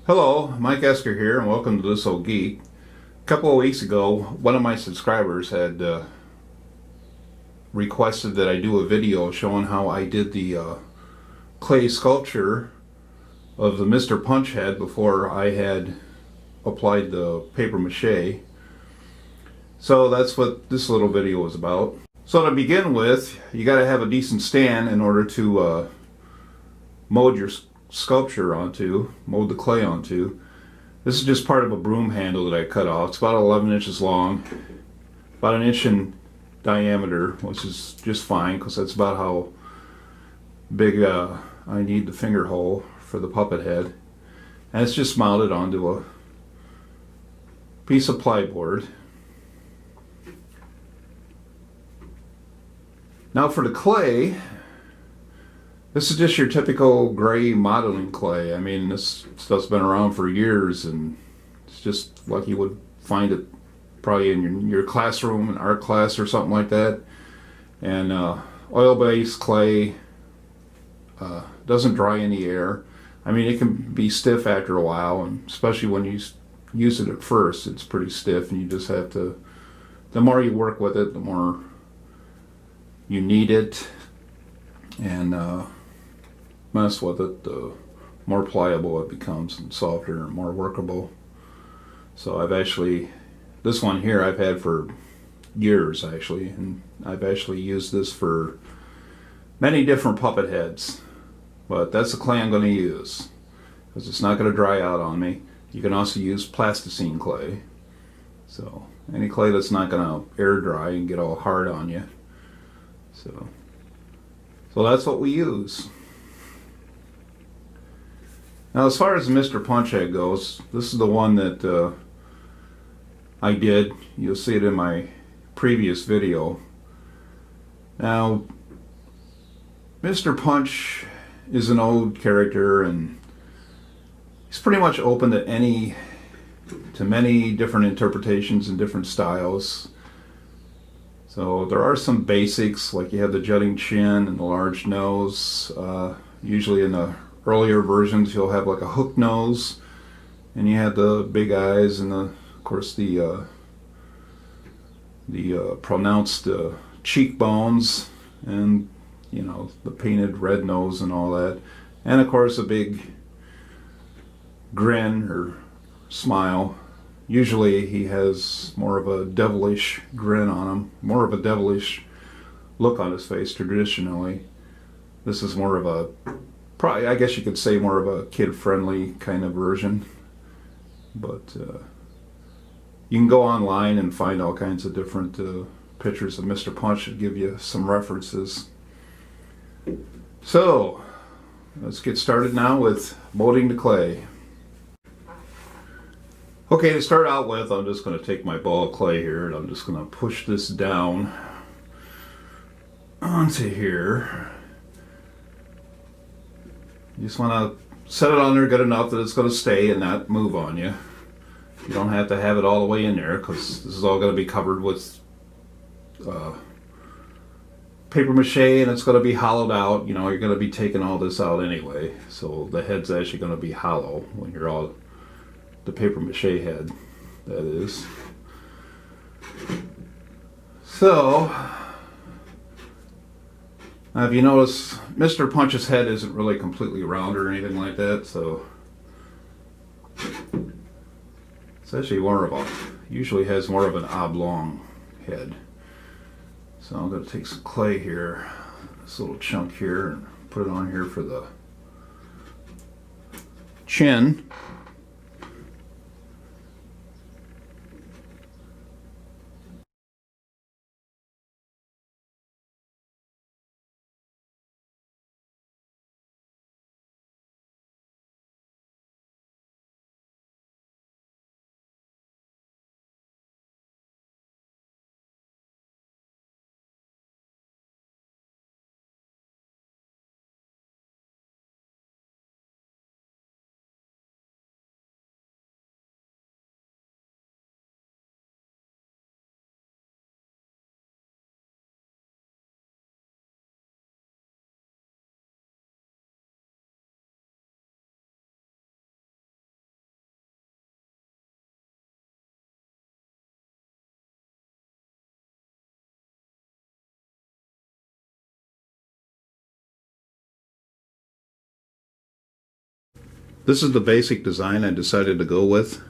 Hello, Mike Esker here, and welcome to This Old Geek. A couple of weeks ago, one of my subscribers had requested that I do a video showing how I did the clay sculpture of the Mr. Punch head before I had applied the paper mache. So that's what this little video is about. So to begin with, you got to have a decent stand in order to mold your sculpture onto, mold the clay onto. This is just part of a broom handle that I cut off. It's about 11 inches long, about an inch in diameter, which is just fine because that's about how big I need the finger hole for the puppet head. And it's just mounted onto a piece of plyboard. Now for the clay, this is just your typical gray modeling clay. I mean, this stuff's been around for years, and it's just like you would find it probably in your classroom, in art class or something like that. And oil-based clay doesn't dry in the air. I mean, it can be stiff after a while, and especially when you use it at first, it's pretty stiff, and you just have to, the more you work with it, the more you knead it and mess with it, the more pliable it becomes and softer and more workable. So I've actually, this one here I've had for years actually, and I've actually used this for many different puppet heads. But that's the clay I'm going to use because it's not going to dry out on me. You can also use plasticine clay. So any clay that's not going to air dry and get all hard on you. So that's what we use. Now as far as the Mr. Punch head goes, this is the one that I did. You'll see it in my previous video. Now Mr. Punch is an old character, and he's pretty much open to many different interpretations and different styles. So there are some basics, like you have the jutting chin and the large nose. Usually in the earlier versions you'll have like a hook nose, and you have the big eyes, and of course the pronounced cheekbones, and you know, the painted red nose and all that, and of course a big grin or smile. Usually he has more of a devilish grin on him, more of a devilish look on his face traditionally. This is more of a, probably, I guess you could say, more of a kid-friendly kind of version. But you can go online and find all kinds of different pictures of Mr. Punch to give you some references. So let's get started now with molding the clay. Okay, to start out with, I'm just going to take my ball of clay here, and I'm just going to push this down onto here. You just want to set it on there good enough that it's going to stay and not move on you. You don't have to have it all the way in there, because this is all going to be covered with paper mache, and it's going to be hollowed out. You know, you're going to be taking all this out anyway, so the head's actually going to be hollow when you're all, the paper mache head, that is. So now if you notice, Mr. Punch's head isn't really completely round or anything like that, so it's actually more of a, usually has more of an oblong head. So I'm going to take some clay here, this little chunk here, and put it on here for the chin. This is the basic design I decided to go with.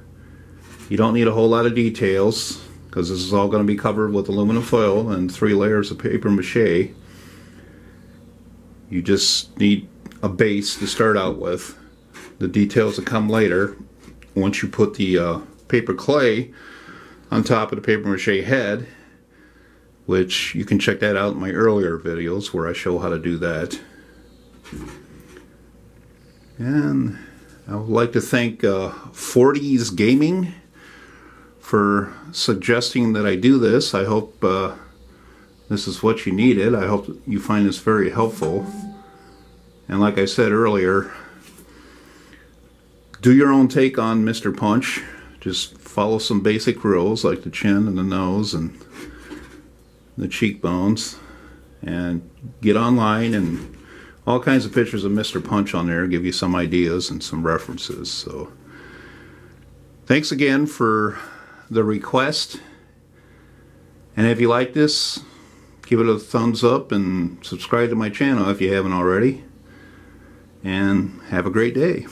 You don't need a whole lot of details because this is all going to be covered with aluminum foil and 3 layers of paper mache. You just need a base to start out with. The details will come later once you put the paper clay on top of the paper mache head, which you can check that out in my earlier videos where I show how to do that. And I would like to thank 40s Gaming for suggesting that I do this. I hope this is what you needed. I hope you find this very helpful. And like I said earlier, do your own take on Mr. Punch. Just follow some basic rules like the chin and the nose and the cheekbones, and get online, and all kinds of pictures of Mr. Punch on there give you some ideas and some references. So thanks again for the request, and if you like this, give it a thumbs up and subscribe to my channel if you haven't already, and have a great day.